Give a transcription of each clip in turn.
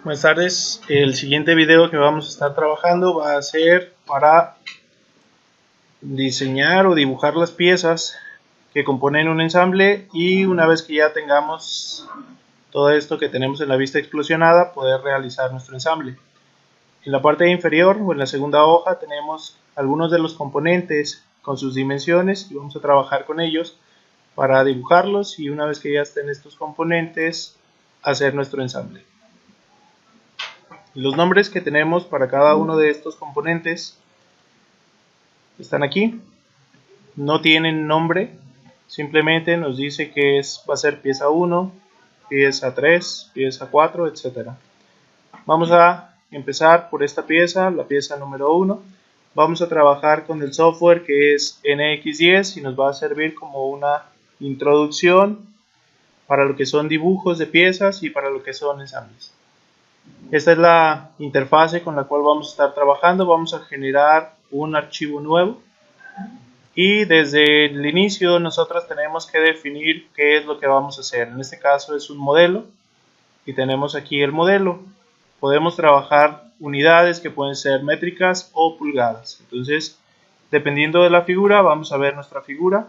Buenas tardes, el siguiente video que vamos a estar trabajando va a ser para diseñar o dibujar las piezas que componen un ensamble, y una vez que ya tengamos todo esto que tenemos en la vista explosionada, poder realizar nuestro ensamble. En la parte inferior o en la segunda hoja tenemos algunos de los componentes con sus dimensiones y vamos a trabajar con ellos para dibujarlos, y una vez que ya estén estos componentes, hacer nuestro ensamble. Los nombres que tenemos para cada uno de estos componentes están aquí. No tienen nombre, simplemente nos dice que va a ser pieza 1, pieza 3, pieza 4, etc. Vamos a empezar por esta pieza, la pieza número 1. Vamos a trabajar con el software que es NX10 y nos va a servir como una introducción para lo que son dibujos de piezas y para lo que son ensambles. Esta es la interfase con la cual vamos a estar trabajando. Vamos a generar un archivo nuevo y desde el inicio nosotros tenemos que definir qué es lo que vamos a hacer. En este caso es un modelo y tenemos aquí el modelo. Podemos trabajar unidades que pueden ser métricas o pulgadas. Entonces, dependiendo de la figura, vamos a ver nuestra figura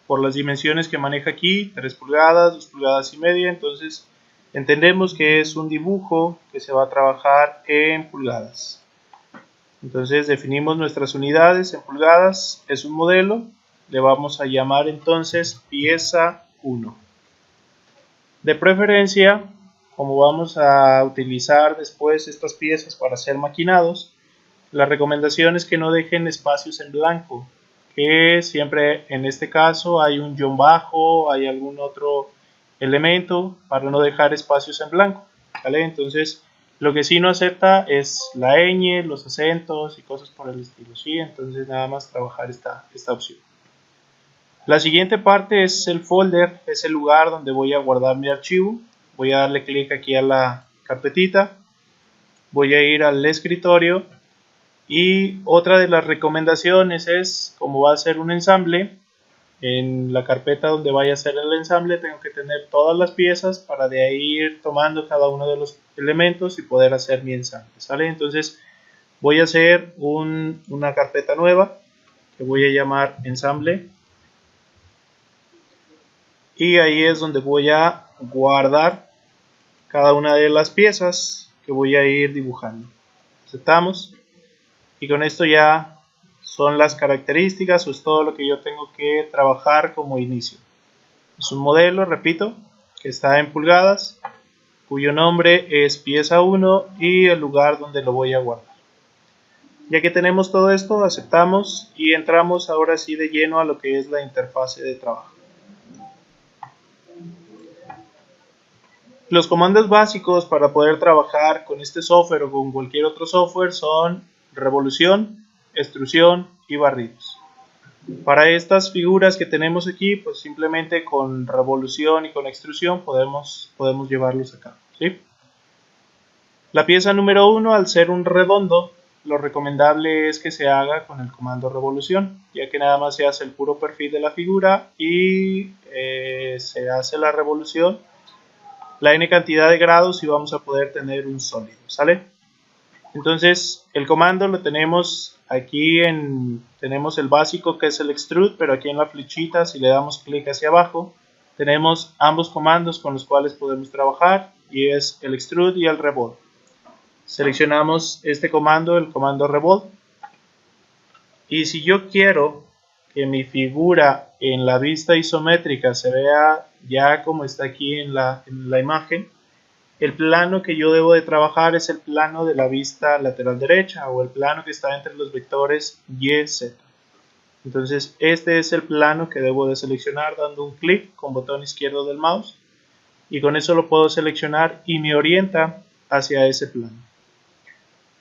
por las dimensiones que maneja aquí: 3 pulgadas, 2 pulgadas y media. Entonces entendemos que es un dibujo que se va a trabajar en pulgadas. Entonces definimos nuestras unidades en pulgadas, es un modelo, le vamos a llamar entonces pieza 1. De preferencia, como vamos a utilizar después estas piezas para ser maquinados, la recomendación es que no dejen espacios en blanco, que siempre en este caso hay un guión bajo, hay algún otro elemento para no dejar espacios en blanco, ¿vale? Entonces lo que sí no acepta es la ñ, los acentos y cosas por el estilo, ¿sí? Entonces nada más trabajar esta opción. La siguiente parte es el folder, es el lugar donde voy a guardar mi archivo. Voy a darle clic aquí a la carpetita, voy a ir al escritorio, y otra de las recomendaciones es, como va a ser un ensamble, en la carpeta donde vaya a ser el ensamble tengo que tener todas las piezas para de ahí ir tomando cada uno de los elementos y poder hacer mi ensamble, ¿sale? Entonces voy a hacer una carpeta nueva que voy a llamar ensamble, y ahí es donde voy a guardar cada una de las piezas que voy a ir dibujando. Aceptamos, y con esto ya son las características, o es todo lo que yo tengo que trabajar como inicio. Es un modelo, repito, que está en pulgadas, cuyo nombre es pieza 1 y el lugar donde lo voy a guardar. Ya que tenemos todo esto, aceptamos y entramos ahora sí de lleno a lo que es la interfase de trabajo. Los comandos básicos para poder trabajar con este software o con cualquier otro software son revolución, extrusión y barridos. Para estas figuras que tenemos aquí, pues simplemente con revolución y con extrusión podemos llevarlos a cabo, ¿sí? La pieza número 1, al ser un redondo, lo recomendable es que se haga con el comando revolución, ya que nada más se hace el puro perfil de la figura y se hace la revolución la n cantidad de grados y vamos a poder tener un sólido, ¿sale? Entonces el comando lo tenemos aquí, tenemos el básico que es el extrude, pero aquí en la flechita, si le damos clic hacia abajo, tenemos ambos comandos con los cuales podemos trabajar, y es el extrude y el revolve. Seleccionamos este comando, el comando revolve, y si yo quiero que mi figura en la vista isométrica se vea ya como está aquí en la imagen, el plano que yo debo de trabajar es el plano de la vista lateral derecha, o el plano que está entre los vectores Y, Z. Entonces este es el plano que debo de seleccionar dando un clic con botón izquierdo del mouse, y con eso lo puedo seleccionar y me orienta hacia ese plano.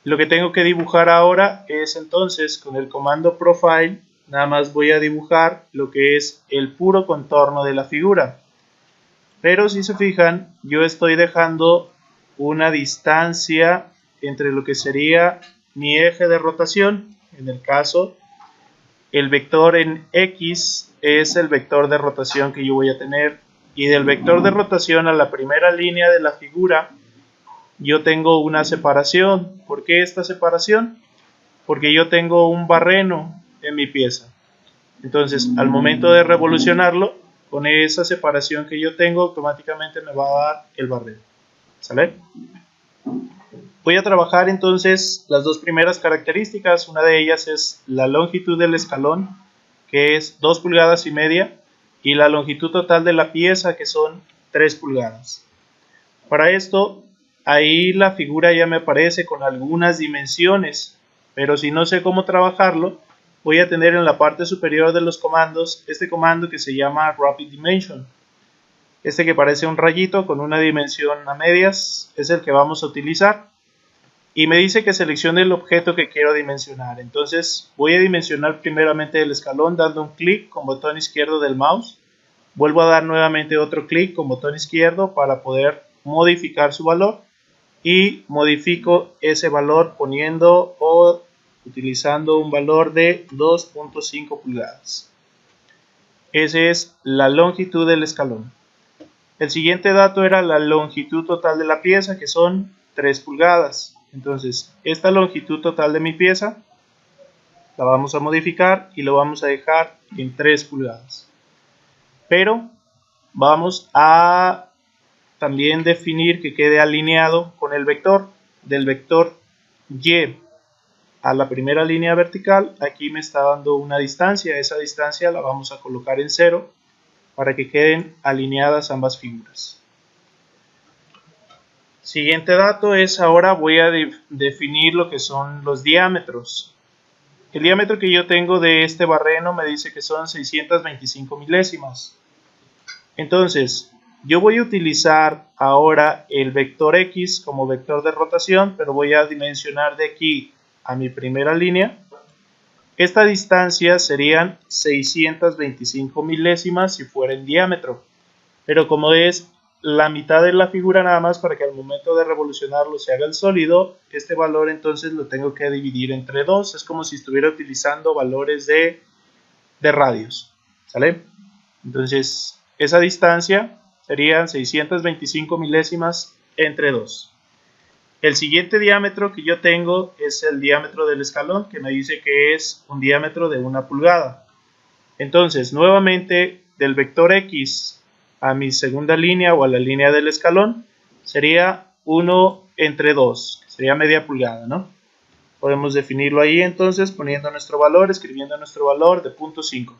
Lo que tengo que dibujar ahora es entonces con el comando profile, nada más voy a dibujar lo que es el puro contorno de la figura. Pero si se fijan, yo estoy dejando una distancia entre lo que sería mi eje de rotación. En el caso, el vector en X es el vector de rotación que yo voy a tener, y del vector de rotación a la primera línea de la figura yo tengo una separación. ¿Por qué esta separación? Porque yo tengo un barreno en mi pieza. Entonces, al momento de revolucionarlo, con esa separación que yo tengo, automáticamente me va a dar el barreno. ¿Sale? Voy a trabajar entonces las dos primeras características. Una de ellas es la longitud del escalón, que es 2 pulgadas y media, y la longitud total de la pieza, que son 3 pulgadas. Para esto, ahí la figura ya me aparece con algunas dimensiones, pero si no sé cómo trabajarlo, voy a tener en la parte superior de los comandos este comando que se llama Rapid Dimension. Este que parece un rayito con una dimensión a medias es el que vamos a utilizar. Y me dice que seleccione el objeto que quiero dimensionar. Entonces voy a dimensionar primeramente el escalón dando un clic con botón izquierdo del mouse. Vuelvo a dar nuevamente otro clic con botón izquierdo para poder modificar su valor. Y modifico ese valor poniendo o utilizando un valor de 2.5 pulgadas. Esa es la longitud del escalón. El siguiente dato era la longitud total de la pieza, que son 3 pulgadas. Entonces, esta longitud total de mi pieza la vamos a modificar y lo vamos a dejar en 3 pulgadas. Pero vamos a también definir que quede alineado con el vector. Del vector Y a la primera línea vertical, aquí me está dando una distancia. Esa distancia la vamos a colocar en 0 para que queden alineadas ambas figuras. Siguiente dato es, ahora voy a definir lo que son los diámetros. El diámetro que yo tengo de este barreno me dice que son 625 milésimas. Entonces, yo voy a utilizar ahora el vector X como vector de rotación, pero voy a dimensionar de aquí a mi primera línea. Esta distancia serían 625 milésimas si fuera en diámetro, pero como es la mitad de la figura nada más para que al momento de revolucionarlo se haga el sólido, este valor entonces lo tengo que dividir entre 2, es como si estuviera utilizando valores de radios, ¿sale? Entonces esa distancia serían 625 milésimas entre 2. El siguiente diámetro que yo tengo es el diámetro del escalón, que me dice que es un diámetro de 1 pulgada. Entonces, nuevamente, del vector X a mi segunda línea o a la línea del escalón, sería 1 entre 2, que sería media pulgada, ¿no? Podemos definirlo ahí entonces poniendo nuestro valor, escribiendo nuestro valor de 0.5.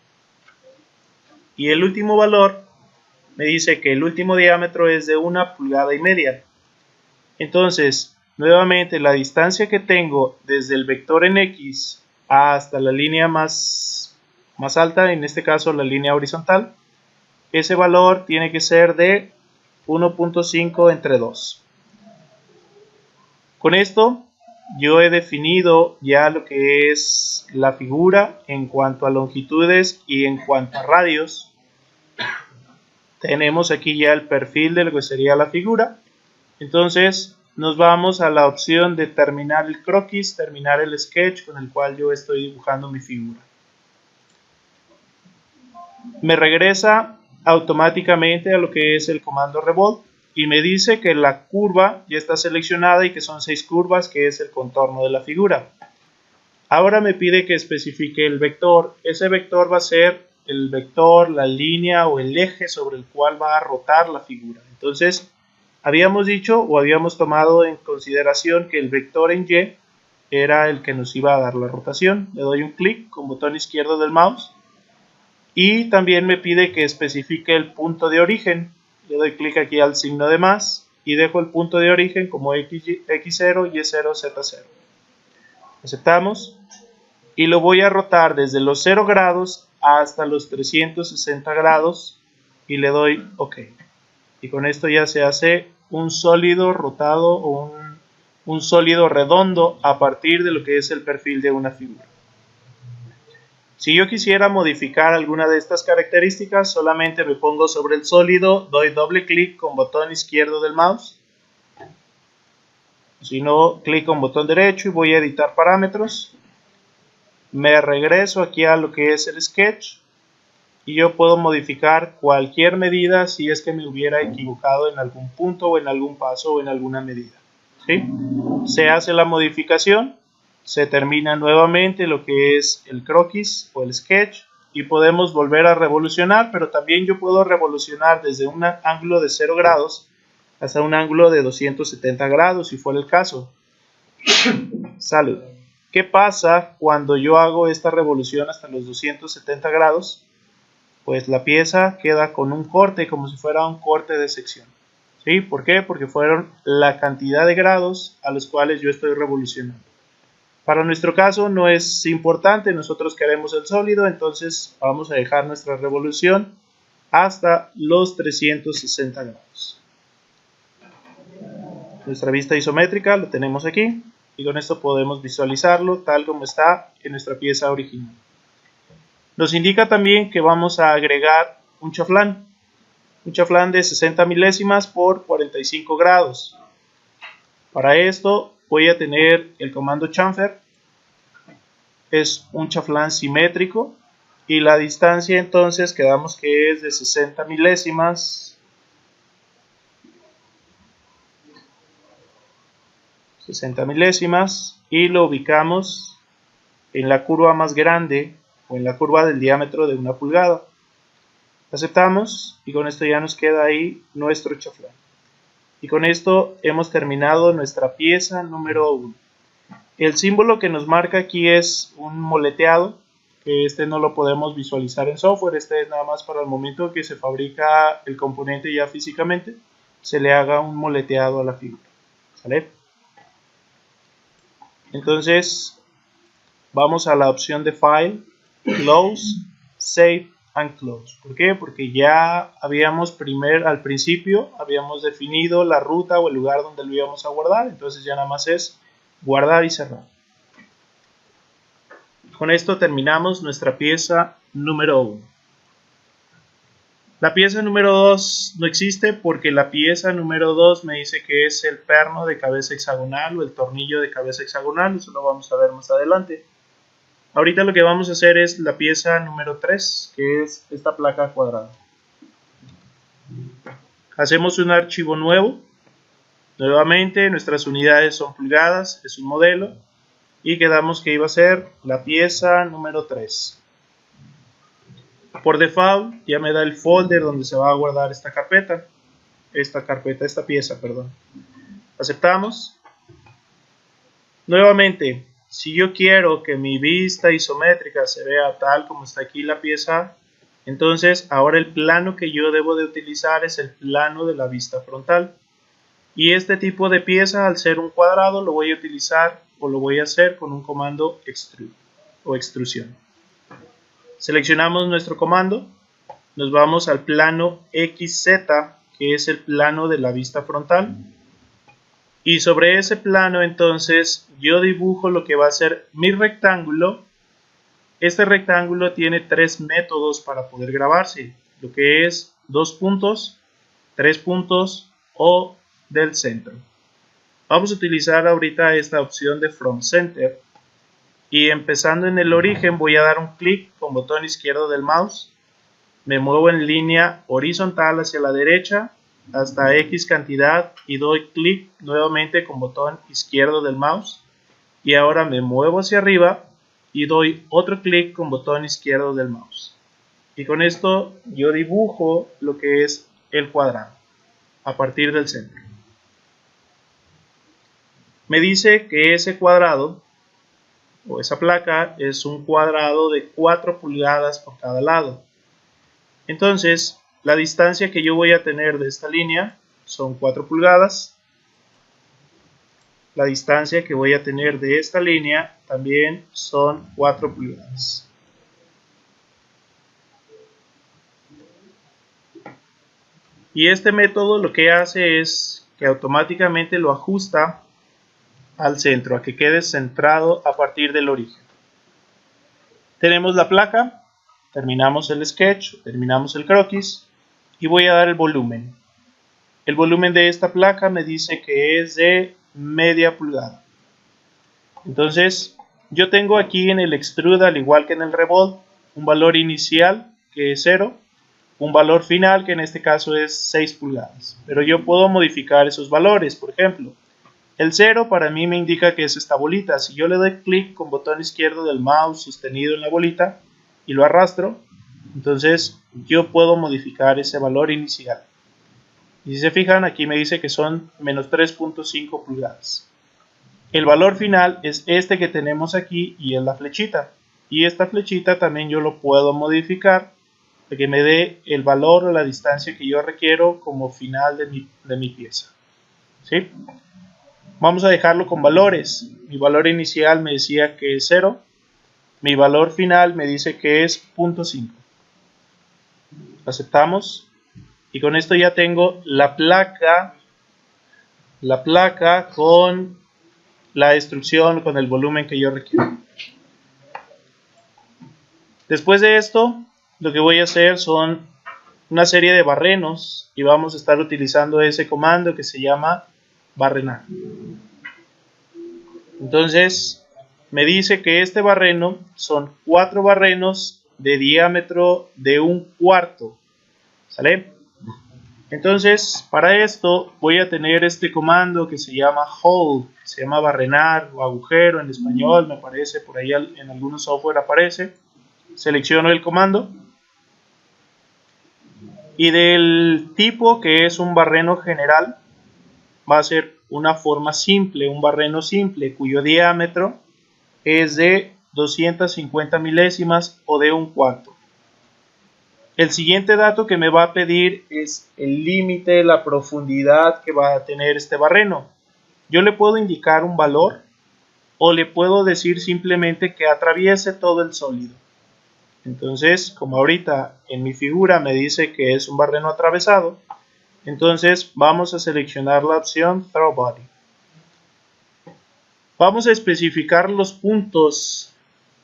Y el último valor me dice que el último diámetro es de 1 pulgada y media. Entonces, nuevamente la distancia que tengo desde el vector en X hasta la línea más alta, en este caso la línea horizontal, ese valor tiene que ser de 1.5 entre 2. Con esto yo he definido ya lo que es la figura en cuanto a longitudes y en cuanto a radios. Tenemos aquí ya el perfil de lo que sería la figura. Entonces nos vamos a la opción de terminar el croquis, terminar el sketch con el cual yo estoy dibujando mi figura. Me regresa automáticamente a lo que es el comando revolve y me dice que la curva ya está seleccionada y que son 6 curvas, que es el contorno de la figura. Ahora me pide que especifique el vector. Ese vector va a ser el vector, la línea o el eje sobre el cual va a rotar la figura. Entonces, habíamos dicho o habíamos tomado en consideración que el vector en Y era el que nos iba a dar la rotación. Le doy un clic con botón izquierdo del mouse y también me pide que especifique el punto de origen. Le doy clic aquí al signo de más y dejo el punto de origen como X0, Y0, Z0. Aceptamos y lo voy a rotar desde los 0 grados hasta los 360 grados y le doy OK. Y con esto ya se hace un sólido rotado o un sólido redondo a partir de lo que es el perfil de una figura. Si yo quisiera modificar alguna de estas características, solamente me pongo sobre el sólido, doy doble clic con botón izquierdo del mouse. Si no, clic con botón derecho y voy a editar parámetros. Me regreso aquí a lo que es el sketch y yo puedo modificar cualquier medida si es que me hubiera equivocado en algún punto o en algún paso o en alguna medida. ¿sí? Se hace la modificación, se termina nuevamente lo que es el croquis o el sketch y podemos volver a revolucionar, pero también yo puedo revolucionar desde un ángulo de 0 grados hasta un ángulo de 270 grados si fuera el caso. Salud. ¿Qué pasa cuando yo hago esta revolución hasta los 270 grados? Pues la pieza queda con un corte, como si fuera un corte de sección. ¿Sí? ¿Por qué? Porque fueron la cantidad de grados a los cuales yo estoy revolucionando. Para nuestro caso no es importante, nosotros queremos el sólido, entonces vamos a dejar nuestra revolución hasta los 360 grados. Nuestra vista isométrica lo tenemos aquí y con esto podemos visualizarlo tal como está en nuestra pieza original. Nos indica también que vamos a agregar un chaflán de 60 milésimas por 45 grados. Para esto voy a tener el comando chamfer, es un chaflán simétrico y la distancia entonces quedamos que es de 60 milésimas. 60 milésimas y lo ubicamos en la curva más grande o en la curva del diámetro de 1 pulgada. Aceptamos y con esto ya nos queda ahí nuestro chaflán. Y con esto hemos terminado nuestra pieza número 1. El símbolo que nos marca aquí es un moleteado, que este no lo podemos visualizar en software, este es nada más para el momento que se fabrica el componente ya físicamente, se le haga un moleteado a la figura. ¿Sale? Entonces vamos a la opción de File, Close, Save and Close. ¿Por qué? Porque ya habíamos al principio habíamos definido la ruta o el lugar donde lo íbamos a guardar, entonces ya nada más es guardar y cerrar. Con esto terminamos nuestra pieza número 1. La pieza número 2 no existe porque la pieza número 2 me dice que es el perno de cabeza hexagonal o el tornillo de cabeza hexagonal, eso lo vamos a ver más adelante. Ahorita lo que vamos a hacer es la pieza número 3, que es esta placa cuadrada. Hacemos un archivo nuevo. Nuevamente nuestras unidades son pulgadas, es un modelo. Y quedamos que iba a ser la pieza número 3. Por default ya me da el folder donde se va a guardar esta pieza. Aceptamos. Nuevamente, si yo quiero que mi vista isométrica se vea tal como está aquí la pieza, entonces ahora el plano que yo debo de utilizar es el plano de la vista frontal. Y este tipo de pieza, al ser un cuadrado, lo voy a utilizar o lo voy a hacer con un comando extrude o extrusión. Seleccionamos nuestro comando, nos vamos al plano XZ, que es el plano de la vista frontal. Y sobre ese plano entonces yo dibujo lo que va a ser mi rectángulo. Este rectángulo tiene 3 métodos para poder grabarse, lo que es 2 puntos, 3 puntos o del centro. Vamos a utilizar ahorita esta opción de From Center y empezando en el origen voy a dar un clic con botón izquierdo del mouse, me muevo en línea horizontal hacia la derecha hasta X cantidad y doy clic nuevamente con botón izquierdo del mouse y ahora me muevo hacia arriba y doy otro clic con botón izquierdo del mouse y con esto yo dibujo lo que es el cuadrado a partir del centro. Me dice que ese cuadrado o esa placa es un cuadrado de 4 pulgadas por cada lado. Entonces, la distancia que yo voy a tener de esta línea son 4 pulgadas. La distancia que voy a tener de esta línea también son 4 pulgadas. Y este método lo que hace es que automáticamente lo ajusta al centro, a que quede centrado a partir del origen. Tenemos la placa, terminamos el sketch, terminamos el croquis y voy a dar el volumen. El volumen de esta placa me dice que es de media pulgada. Entonces, yo tengo aquí en el extrude, al igual que en el revolve, un valor inicial que es 0, un valor final que en este caso es 6 pulgadas. Pero yo puedo modificar esos valores, por ejemplo. El 0 para mí me indica que es esta bolita. Si yo le doy clic con botón izquierdo del mouse sostenido en la bolita y lo arrastro, entonces yo puedo modificar ese valor inicial. Y si se fijan, aquí me dice que son menos 3.5 pulgadas. El valor final es este que tenemos aquí y es la flechita. Y esta flechita también yo lo puedo modificar para que me dé el valor o la distancia que yo requiero como final de mi pieza. ¿Sí? Vamos a dejarlo con valores. Mi valor inicial me decía que es 0. Mi valor final me dice que es 0.5. Aceptamos. Y con esto ya tengo la placa con la destrucción, con el volumen que yo requiero. Después de esto, lo que voy a hacer son una serie de barrenos y vamos a estar utilizando ese comando que se llama barrenar. Entonces me dice que este barreno son 4 barrenos de diámetro de 1/4. ¿Sale? Entonces para esto voy a tener este comando que se llama hole, se llama barrenar o agujero en español, me parece, por ahí en algunos software aparece. Selecciono el comando y del tipo que es un barreno general va a ser una forma simple, un barreno simple cuyo diámetro es de 250 milésimas o de 1/4. El siguiente dato que me va a pedir es el límite, la profundidad que va a tener este barreno. Yo le puedo indicar un valor o le puedo decir simplemente que atraviese todo el sólido. Entonces, como ahorita en mi figura me dice que es un barreno atravesado, entonces vamos a seleccionar la opción Through Body. Vamos a especificar los puntos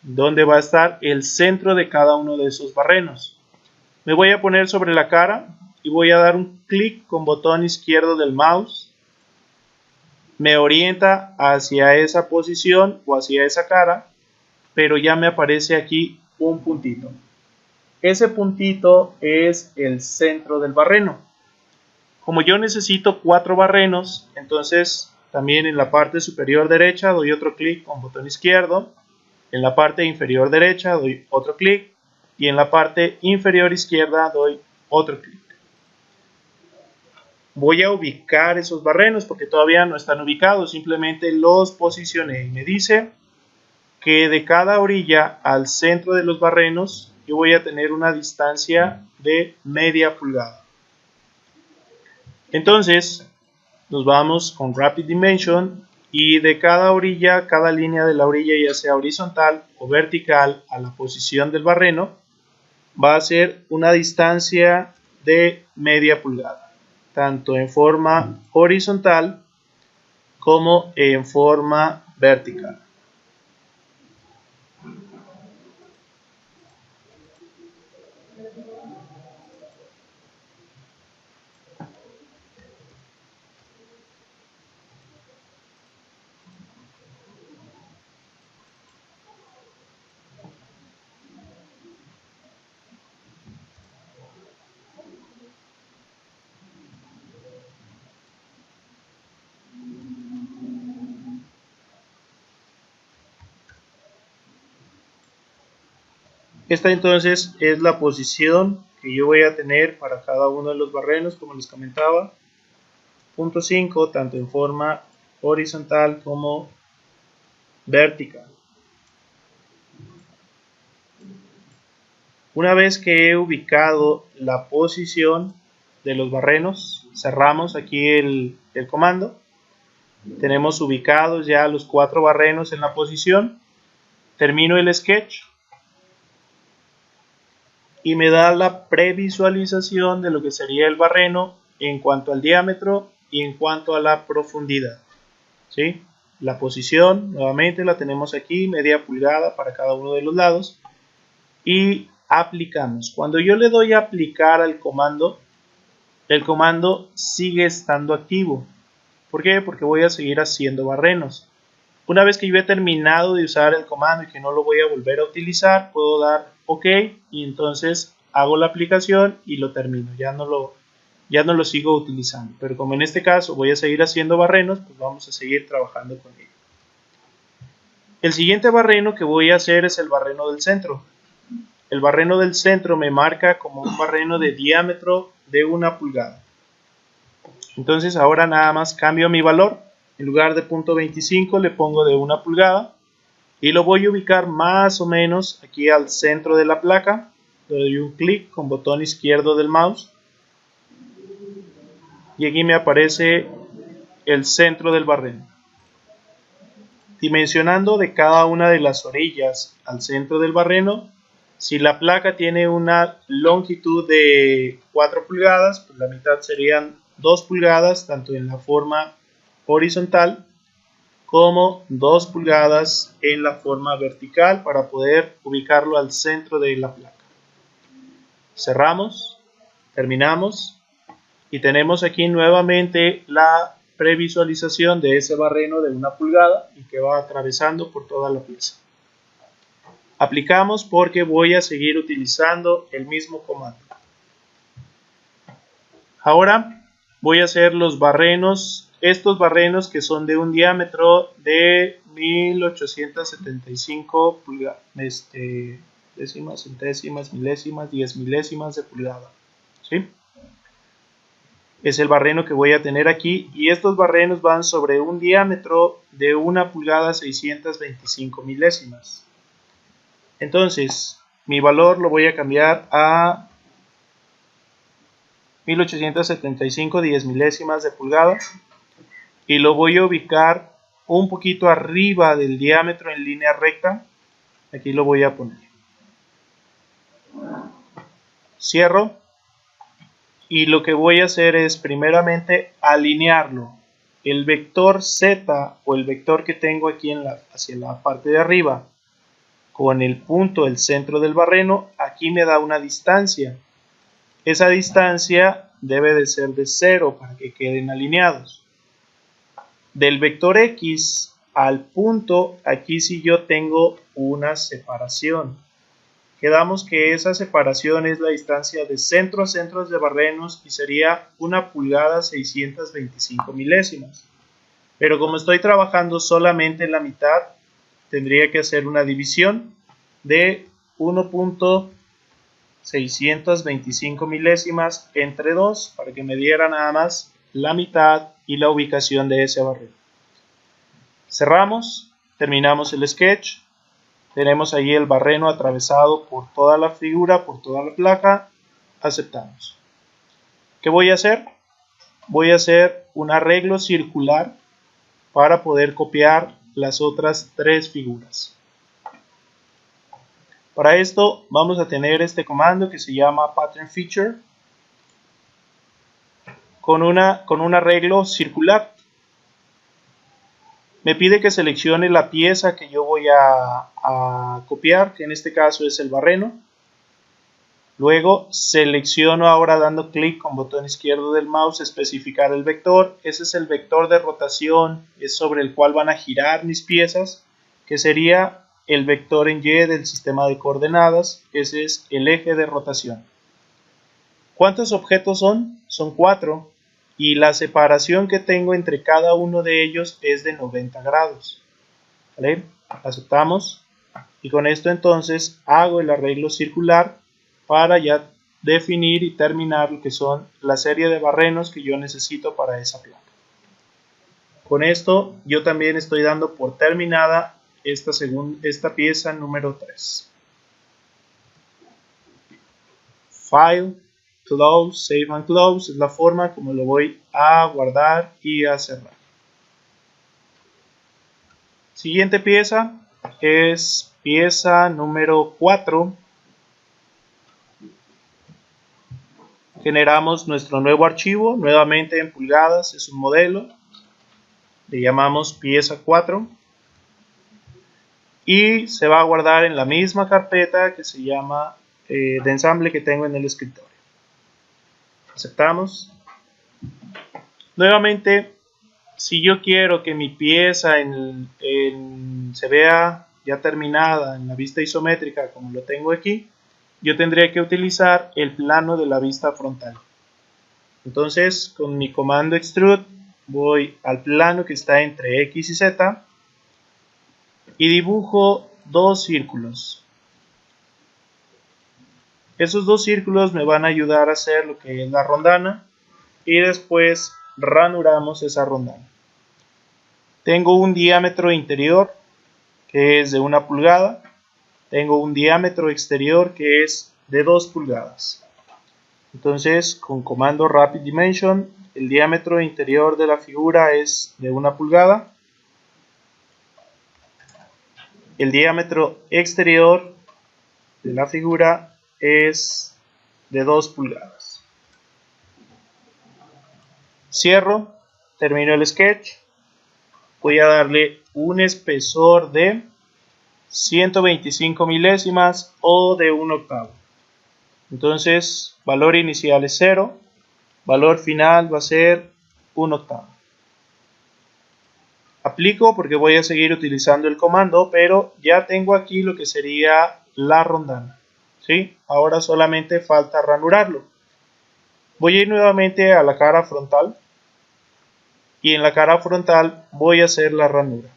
donde va a estar el centro de cada uno de esos barrenos. Me voy a poner sobre la cara y voy a dar un clic con botón izquierdo del mouse. Me orienta hacia esa posición o hacia esa cara, pero ya me aparece aquí un puntito. Ese puntito es el centro del barreno. Como yo necesito 4 barrenos, entonces también en la parte superior derecha doy otro clic con botón izquierdo. En la parte inferior derecha doy otro clic. Y en la parte inferior izquierda doy otro clic. Voy a ubicar esos barrenos porque todavía no están ubicados, simplemente los posicioné y me dice que de cada orilla al centro de los barrenos yo voy a tener una distancia de media pulgada. Entonces nos vamos con Rapid Dimension y de cada orilla, cada línea de la orilla, ya sea horizontal o vertical a la posición del barreno, va a ser una distancia de media pulgada, tanto en forma horizontal como en forma vertical. Esta entonces es la posición que yo voy a tener para cada uno de los barrenos, como les comentaba. Punto 5, tanto en forma horizontal como vertical. Una vez que he ubicado la posición de los barrenos, cerramos aquí el comando. Tenemos ubicados ya los 4 barrenos en la posición. Termino el sketch y me da la previsualización de lo que sería el barreno en cuanto al diámetro y en cuanto a la profundidad. ¿Sí? La posición nuevamente la tenemos aquí, media pulgada para cada uno de los lados, y aplicamos. Cuando yo le doy a aplicar al comando, el comando sigue estando activo. ¿Por qué? Porque voy a seguir haciendo barrenos. Una vez que yo he terminado de usar el comando y que no lo voy a volver a utilizar, puedo dar OK y entonces hago la aplicación y lo termino. Ya no ya no lo sigo utilizando, pero como en este caso voy a seguir haciendo barrenos, pues vamos a seguir trabajando con ello. El siguiente barreno que voy a hacer es el barreno del centro. El barreno del centro me marca como un barreno de diámetro de 1 pulgada. Entonces ahora nada más cambio mi valor. En lugar de .25 le pongo de 1 pulgada y lo voy a ubicar más o menos aquí al centro de la placa. Le doy un clic con botón izquierdo del mouse y aquí me aparece el centro del barreno. Dimensionando de cada una de las orillas al centro del barreno, si la placa tiene una longitud de 4 pulgadas, pues la mitad serían 2 pulgadas, tanto en la forma horizontal como 2 pulgadas en la forma vertical para poder ubicarlo al centro de la placa. Cerramos, terminamos y tenemos aquí nuevamente la previsualización de ese barreno de 1 pulgada y que va atravesando por toda la pieza. Aplicamos porque voy a seguir utilizando el mismo comando. Ahora voy a hacer los barrenos, estos barrenos que son de un diámetro de 1875 pulgadas, décimas, centésimas, milésimas, 10 milésimas de pulgada. ¿Sí? Es el barreno que voy a tener aquí y estos barrenos van sobre un diámetro de 1 pulgada 625 milésimas. Entonces mi valor lo voy a cambiar a 1875 10 milésimas de pulgada y lo voy a ubicar un poquito arriba del diámetro en línea recta. Aquí lo voy a poner. Cierro. Y lo que voy a hacer es primeramente alinearlo. El vector Z o el vector que tengo aquí hacia la parte de arriba con el punto, el centro del barreno, aquí me da una distancia. Esa distancia debe de ser de 0 para que queden alineados. Del vector X al punto, aquí sí yo tengo una separación. Quedamos que esa separación es la distancia de centro a centro de barrenos y sería 1 pulgada 625 milésimas. Pero como estoy trabajando solamente en la mitad, tendría que hacer una división de 1.625 milésimas entre 2 para que me diera nada más la mitad y la ubicación de ese barreno. Cerramos, terminamos el sketch. Tenemos ahí el barreno atravesado por toda la figura, por toda la placa. Aceptamos. ¿Qué voy a hacer? Voy a hacer un arreglo circular para poder copiar las otras 3 figuras. Para esto vamos a tener este comando que se llama pattern feature con un arreglo circular. Me pide que seleccione la pieza que yo voy a copiar, que en este caso es el barreno. Luego selecciono ahora dando clic con botón izquierdo del mouse especificar el vector. Ese es el vector de rotación, es sobre el cual van a girar mis piezas, que sería el vector en Y del sistema de coordenadas. Ese es el eje de rotación. ¿Cuántos objetos son? Son 4. Y la separación que tengo entre cada uno de ellos es de 90 grados. ¿Vale? Aceptamos. Y con esto entonces hago el arreglo circular para ya definir y terminar lo que son la serie de barrenos que yo necesito para esa placa. Con esto yo también estoy dando por terminada esta pieza número 3. File, Close, Save and Close es la forma como lo voy a guardar y a cerrar. Siguiente pieza es pieza número 4. Generamos nuestro nuevo archivo, nuevamente en pulgadas, es un modelo. Le llamamos pieza 4. Y se va a guardar en la misma carpeta que se llama de ensamble que tengo en el escritorio. Aceptamos. Nuevamente, si yo quiero que mi pieza se vea ya terminada en la vista isométrica como lo tengo aquí, yo tendría que utilizar el plano de la vista frontal. Entonces con mi comando extrude voy al plano que está entre X y Z y dibujo dos círculos. Esos dos círculos me van a ayudar a hacer lo que es la rondana y después ranuramos esa rondana. Tengo un diámetro interior que es de 1 pulgada. Tengo un diámetro exterior que es de 2 pulgadas. Entonces con comando Rapid Dimension el diámetro interior de la figura es de 1 pulgada. El diámetro exterior de la figura es de 2 pulgadas. Cierro, termino el sketch. Voy a darle un espesor de 125 milésimas o de 1/8. Entonces, valor inicial es 0, valor final va a ser 1/8. Aplico porque voy a seguir utilizando el comando, pero ya tengo aquí lo que sería la rondana. ¿Sí? Ahora solamente falta ranurarlo. Voy a ir nuevamente a la cara frontal y en la cara frontal voy a hacer la ranura.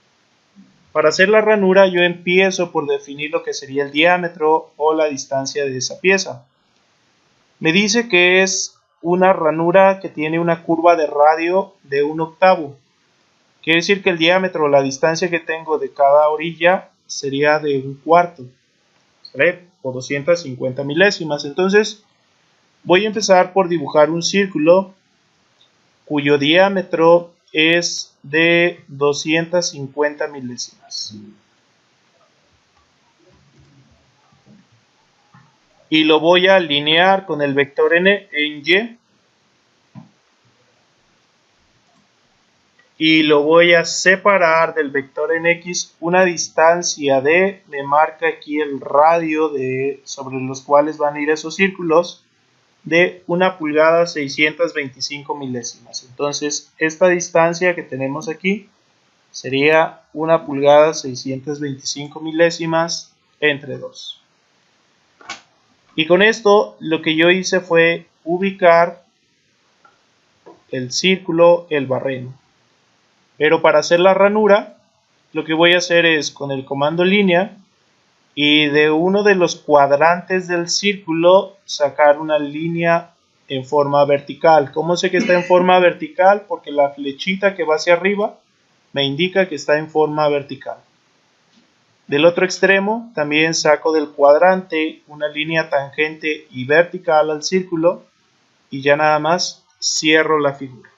Para hacer la ranura yo empiezo por definir lo que sería el diámetro o la distancia de esa pieza. Me dice que es una ranura que tiene una curva de radio de 1/8. Quiere decir que el diámetro o la distancia que tengo de cada orilla sería de 1/4. ¿Sale? O 250 milésimas. Entonces voy a empezar por dibujar un círculo cuyo diámetro es de 250 milésimas. Y lo voy a alinear con el vector en Y. Y lo voy a separar del vector en X una distancia de, me marca aquí el radio sobre los cuales van a ir esos círculos, de 1 pulgada 625 milésimas. Entonces esta distancia que tenemos aquí sería 1 pulgada 625 milésimas entre 2. Y con esto lo que yo hice fue ubicar el círculo, el barreno. Pero para hacer la ranura, lo que voy a hacer es con el comando línea y de uno de los cuadrantes del círculo sacar una línea en forma vertical. ¿Cómo sé que está en forma vertical? Porque la flechita que va hacia arriba me indica que está en forma vertical. Del otro extremo también saco del cuadrante una línea tangente y vertical al círculo y ya nada más cierro la figura.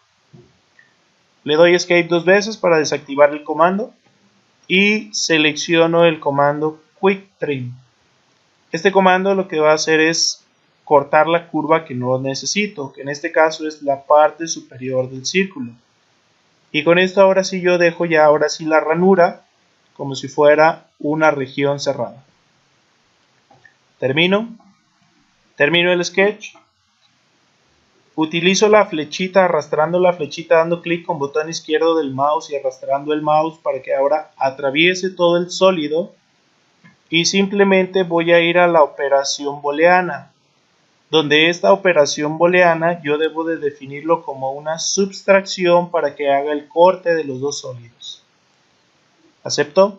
Le doy Escape 2 veces para desactivar el comando y selecciono el comando Quick Trim. Este comando lo que va a hacer es cortar la curva que no necesito, que en este caso es la parte superior del círculo. Y con esto ahora sí yo dejo ya ahora sí la ranura como si fuera una región cerrada. Termino el sketch. Utilizo la flechita, arrastrando la flechita, dando clic con botón izquierdo del mouse y arrastrando el mouse para que ahora atraviese todo el sólido. Y simplemente voy a ir a la operación booleana, donde esta operación booleana yo debo de definirlo como una subtracción para que haga el corte de los dos sólidos. Acepto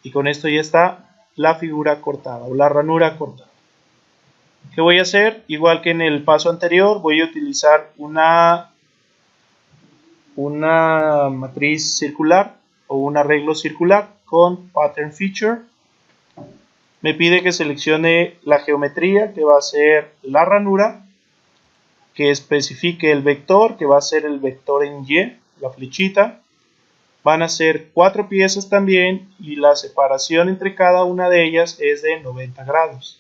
y con esto ya está la figura cortada o la ranura cortada. ¿Qué voy a hacer? Igual que en el paso anterior, voy a utilizar una matriz circular o un arreglo circular con Pattern Feature. Me pide que seleccione la geometría que va a ser la ranura, que especifique el vector que va a ser el vector en Y, la flechita. Van a ser 4 piezas también y la separación entre cada una de ellas es de 90 grados.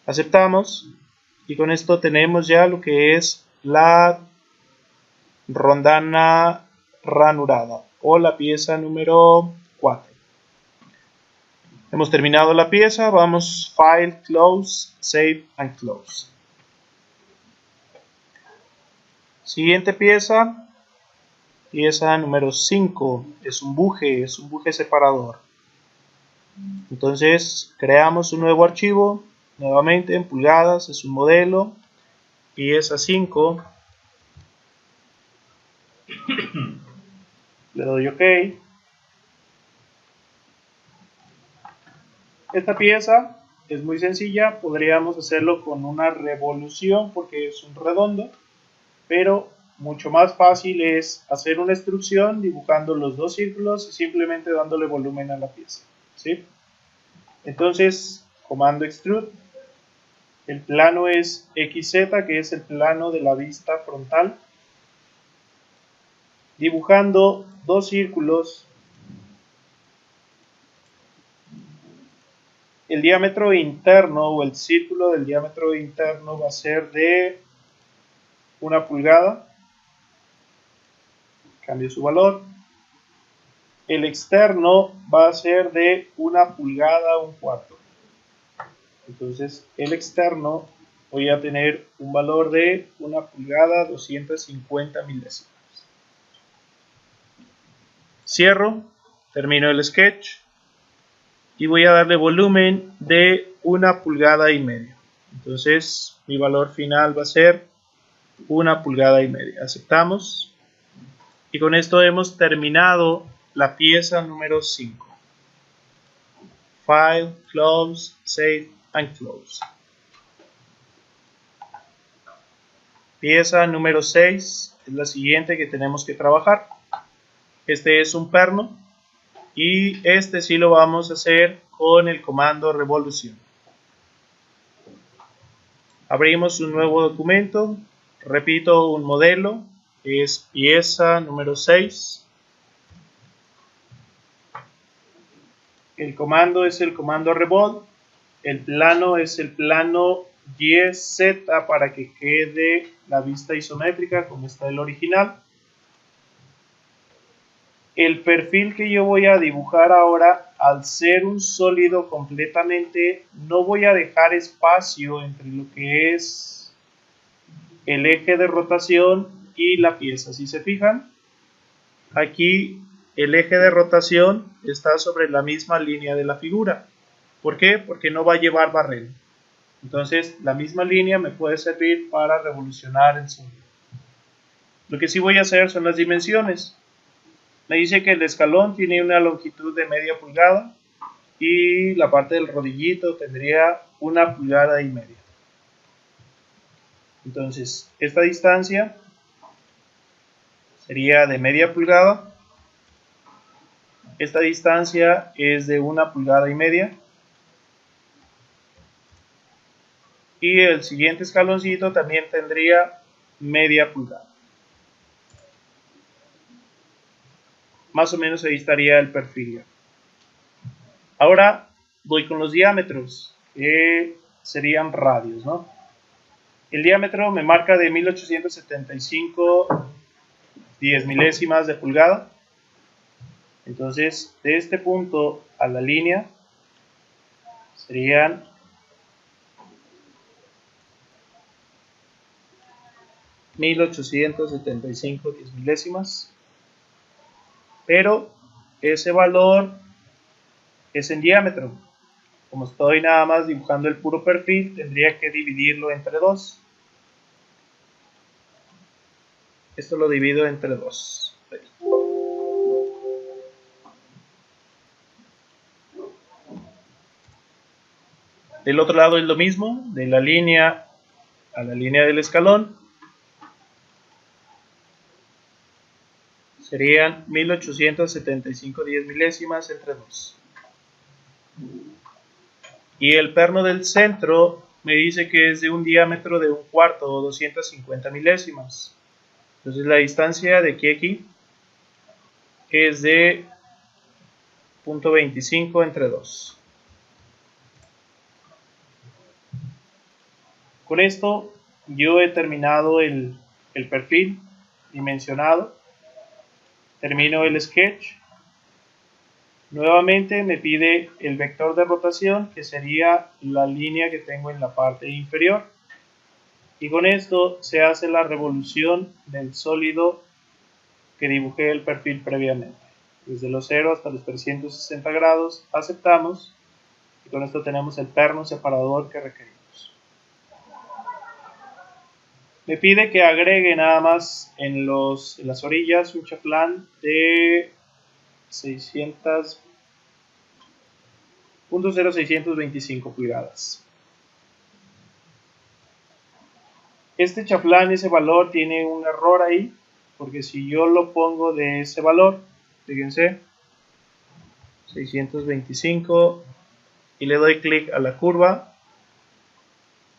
Aceptamos y con esto tenemos ya lo que es la rondana ranurada o la pieza número 4. Hemos terminado la pieza, vamos File, Close, Save and Close. Siguiente pieza, pieza número 5, es un buje separador. Entonces creamos un nuevo archivo, nuevamente en pulgadas, es un modelo, pieza 5, Le doy OK. Esta pieza es muy sencilla, podríamos hacerlo con una revolución porque es un redondo, pero mucho más fácil es hacer una extrusión dibujando los dos círculos y simplemente dándole volumen a la pieza, ¿sí? Entonces, comando extrude, el plano es XZ, que es el plano de la vista frontal, dibujando dos círculos. El diámetro interno o el círculo del diámetro interno va a ser de 1 pulgada. Cambio su valor. El externo va a ser de 1 pulgada 1/4. Entonces el externo voy a tener un valor de 1 pulgada 250 milésimas. Cierro, termino el sketch y voy a darle volumen de 1 pulgada y media. Entonces mi valor final va a ser 1 pulgada y media. Aceptamos. Y con esto hemos terminado la pieza número 5. File, Close, Save and Close. Pieza número 6 es la siguiente que tenemos que trabajar. Este es un perno y este sí lo vamos a hacer con el comando revolución. Abrimos un nuevo documento, repito un modelo, es pieza número 6. El comando es el comando revolve, el plano es el plano YZ para que quede la vista isométrica como está el original. El perfil que yo voy a dibujar ahora, al ser un sólido completamente, no voy a dejar espacio entre lo que es el eje de rotación y la pieza. Si se fijan, aquí el eje de rotación está sobre la misma línea de la figura. ¿Por qué? Porque no va a llevar barrera. Entonces, la misma línea me puede servir para revolucionar el sólido. Lo que sí voy a hacer son las dimensiones. Me dice que el escalón tiene una longitud de media pulgada y la parte del rodillito tendría 1 pulgada y media. Entonces, esta distancia sería de media pulgada. Esta distancia es de 1 pulgada y media. Y el siguiente escaloncito también tendría media pulgada. Más o menos ahí estaría el perfil. Ahora voy con los diámetros, que serían radios, ¿no? El diámetro me marca de 1875 10 milésimas de pulgada. Entonces, de este punto a la línea serían 1875 10 milésimas. Pero ese valor es en diámetro. Como estoy nada más dibujando el puro perfil, tendría que dividirlo entre 2. Esto lo divido entre 2. Del otro lado es lo mismo, de la línea a la línea del escalón. Serían 1875 10 milésimas entre 2. Y el perno del centro me dice que es de un diámetro de 1/4 o 250 milésimas. Entonces la distancia de aquí a aquí es de 0.25 entre 2. Con esto yo he terminado el perfil dimensionado. Termino el sketch. Nuevamente me pide el vector de rotación, que sería la línea que tengo en la parte inferior. Y con esto se hace la revolución del sólido que dibujé el perfil previamente. Desde los 0 hasta los 360 grados aceptamos. Y con esto tenemos el perno separador que requerimos. Me pide que agregue nada más en las orillas un chaflán de 600.0625 pulgadas. Este chaflán, ese valor, tiene un error ahí, porque si yo lo pongo de ese valor, fíjense, 625, y le doy clic a la curva,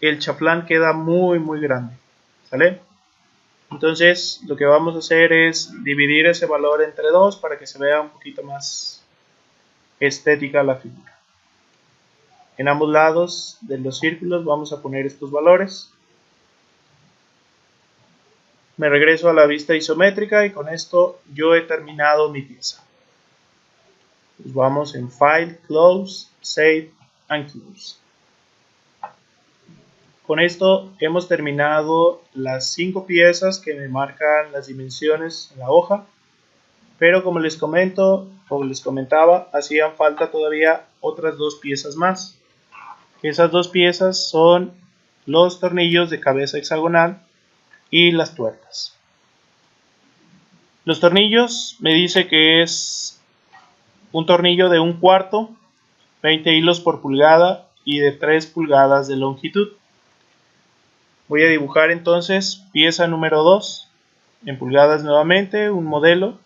el chaflán queda muy grande, ¿sale? Entonces lo que vamos a hacer es dividir ese valor entre 2 para que se vea un poquito más estética la figura. En ambos lados de los círculos vamos a poner estos valores. Me regreso a la vista isométrica y con esto yo he terminado mi pieza. Pues vamos en File, Close, Save and Close. Con esto hemos terminado las 5 piezas que me marcan las dimensiones en la hoja, pero como les comentaba, hacían falta todavía otras 2 piezas más. Esas 2 piezas son los tornillos de cabeza hexagonal y las tuercas. Los tornillos me dice que es un tornillo de 1/4, 20 hilos por pulgada y de 3 pulgadas de longitud. Voy a dibujar entonces pieza número 2 en pulgadas nuevamente, un modelo,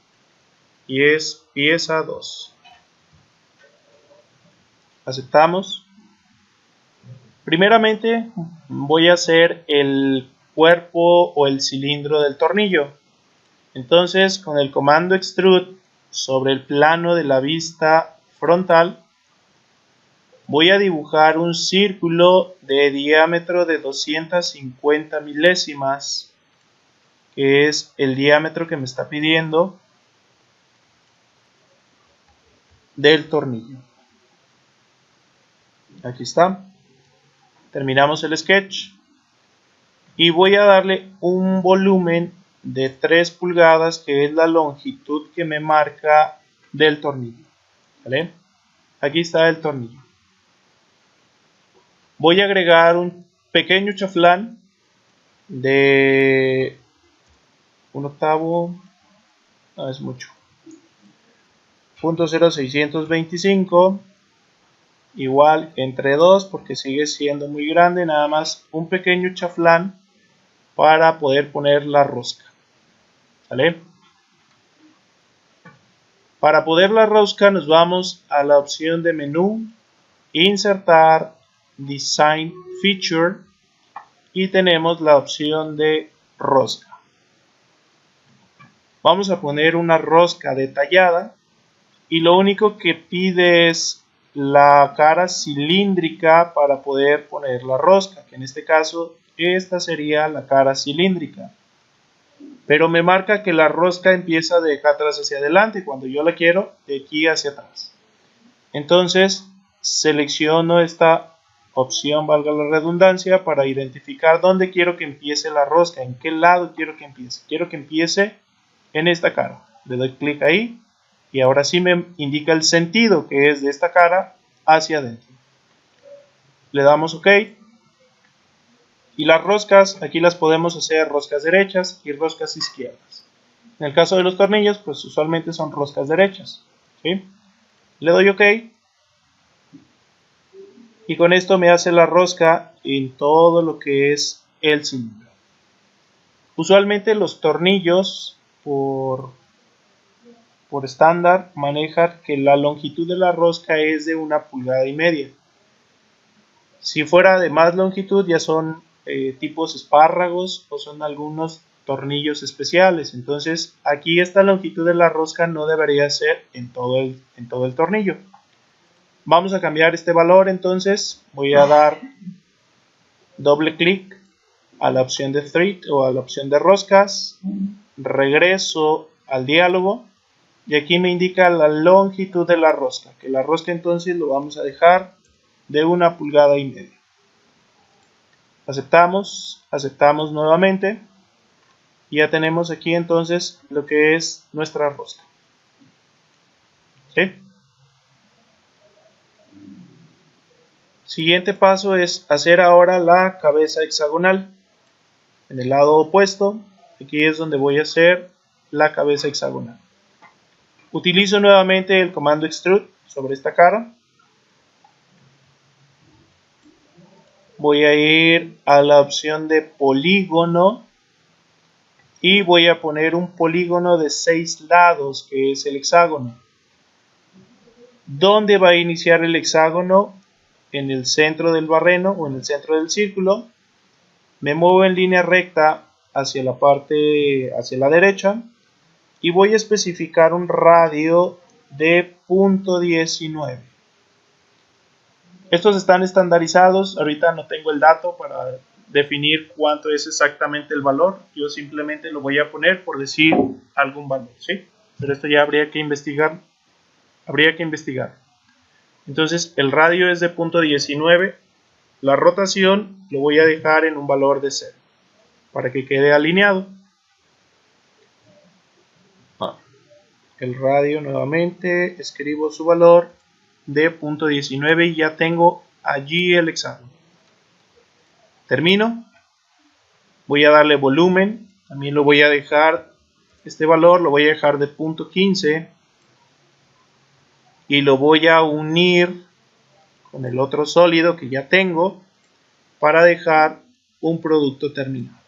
y es pieza 2. Aceptamos. Primeramente voy a hacer el cuerpo o el cilindro del tornillo. Entonces con el comando extrude sobre el plano de la vista frontal voy a dibujar un círculo de diámetro de 250 milésimas, que es el diámetro que me está pidiendo del tornillo. Aquí está. Terminamos el sketch y voy a darle un volumen de 3 pulgadas, que es la longitud que me marca del tornillo. ¿Vale? Aquí está el tornillo. Voy a agregar un pequeño chaflán de 1/8, no es mucho, 0.0625, igual entre 2 porque sigue siendo muy grande, nada más un pequeño chaflán para poder poner la rosca. ¿Vale? Para poner la rosca nos vamos a la opción de menú, insertar, Design Feature, y tenemos la opción de rosca. Vamos a poner una rosca detallada y lo único que pide es la cara cilíndrica para poder poner la rosca, que en este caso esta sería la cara cilíndrica. Pero me marca que la rosca empieza de acá atrás hacia adelante, cuando yo la quiero de aquí hacia atrás. Entonces selecciono esta opción, valga la redundancia, para identificar dónde quiero que empiece la rosca, en qué lado quiero que empiece. Quiero que empiece en esta cara. Le doy clic ahí y ahora sí me indica el sentido, que es de esta cara hacia adentro. Le damos OK. Y las roscas, aquí las podemos hacer roscas derechas y roscas izquierdas. En el caso de los tornillos, pues usualmente son roscas derechas. ¿Sí? Le doy OK. Y con esto me hace la rosca en todo lo que es el cilindro. Usualmente los tornillos por estándar manejan que la longitud de la rosca es de 1,5 pulgadas. Si fuera de más longitud ya son tipos espárragos o son algunos tornillos especiales. Entonces aquí esta longitud de la rosca no debería ser en todo el tornillo. Vamos a cambiar este valor, entonces voy a dar doble clic a la opción de thread o a la opción de roscas, regreso al diálogo y aquí me indica la longitud de la rosca, que la rosca entonces lo vamos a dejar de 1,5 pulgadas. Aceptamos nuevamente y ya tenemos aquí entonces lo que es nuestra rosca. ¿Sí? Siguiente paso es hacer ahora la cabeza hexagonal. en el lado opuesto, aquí es donde voy a hacer la cabeza hexagonal. Utilizo nuevamente el comando extrude sobre esta cara. Voy a ir a la opción de polígono y voy a poner un polígono de 6 lados, que es el hexágono. ¿Dónde va a iniciar el hexágono? En el centro del barreno o en el centro del círculo. Me muevo en línea recta hacia la parte, hacia la derecha, y voy a especificar un radio de 0.19. Estos están estandarizados. Ahorita no tengo el dato para definir cuánto es exactamente el valor. Yo simplemente lo voy a poner por decir algún valor, ¿sí? Pero esto ya habría que investigar. Entonces el radio es de 0.19. La rotación lo voy a dejar en un valor de 0 para que quede alineado. El radio nuevamente, escribo su valor de 0.19 y ya tengo allí el hexágono. Termino. Voy a darle volumen. También lo voy a dejar, este valor lo voy a dejar de 0.15 y lo voy a unir con el otro sólido que ya tengo para dejar un producto terminado.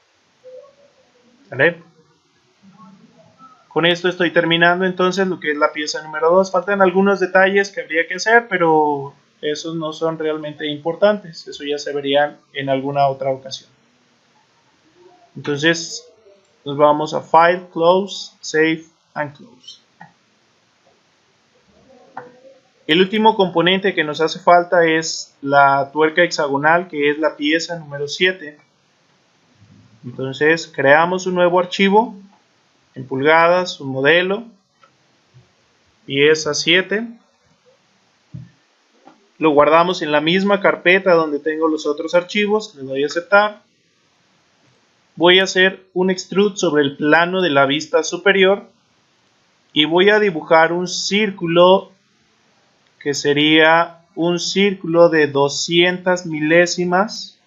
¿Vale? Con esto estoy terminando entonces lo que es la pieza número 2. Faltan algunos detalles que habría que hacer, pero esos no son realmente importantes. Eso ya se verían en alguna otra ocasión. Entonces nos vamos a File, Close, Save and Close. El último componente que nos hace falta es la tuerca hexagonal, que es la pieza número 7. Entonces creamos un nuevo archivo en pulgadas, un modelo, pieza 7. Lo guardamos en la misma carpeta donde tengo los otros archivos. Le doy a aceptar. Voy a hacer un extrude sobre el plano de la vista superior y voy a dibujar un círculo que sería un círculo de 200 milésimas.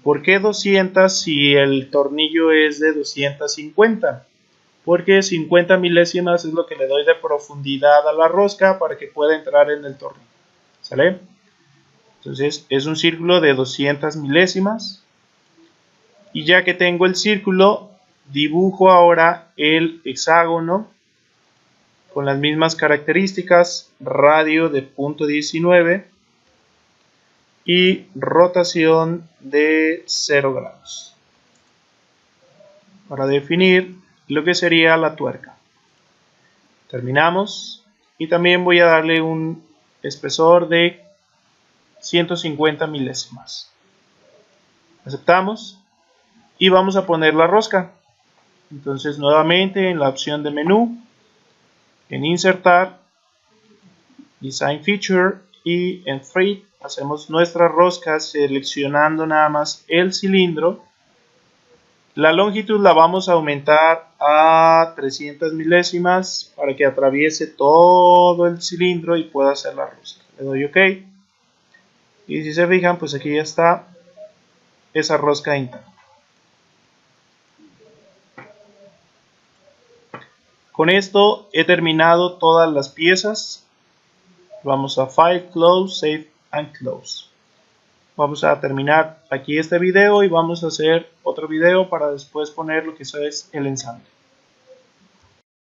¿Por qué 200 si el tornillo es de 250? Porque 50 milésimas es lo que le doy de profundidad a la rosca para que pueda entrar en el tornillo. ¿Sale? Entonces es un círculo de 200 milésimas. Y ya que tengo el círculo, dibujo ahora el hexágono con las mismas características, radio de 0.19 y rotación de 0 grados. Para definir lo que sería la tuerca. Terminamos y también voy a darle un espesor de 150 milésimas. Aceptamos y vamos a poner la rosca. Entonces nuevamente en la opción de menú, en insertar, design feature y en free hacemos nuestra rosca seleccionando nada más el cilindro. La longitud la vamos a aumentar a 300 milésimas para que atraviese todo el cilindro y pueda hacer la rosca. Le doy OK. Y si se fijan, pues aquí ya está esa rosca interna. Con esto he terminado todas las piezas. Vamos a File, Close, Save and Close. Vamos a terminar aquí este video y vamos a hacer otro video para después poner lo que es el ensamble.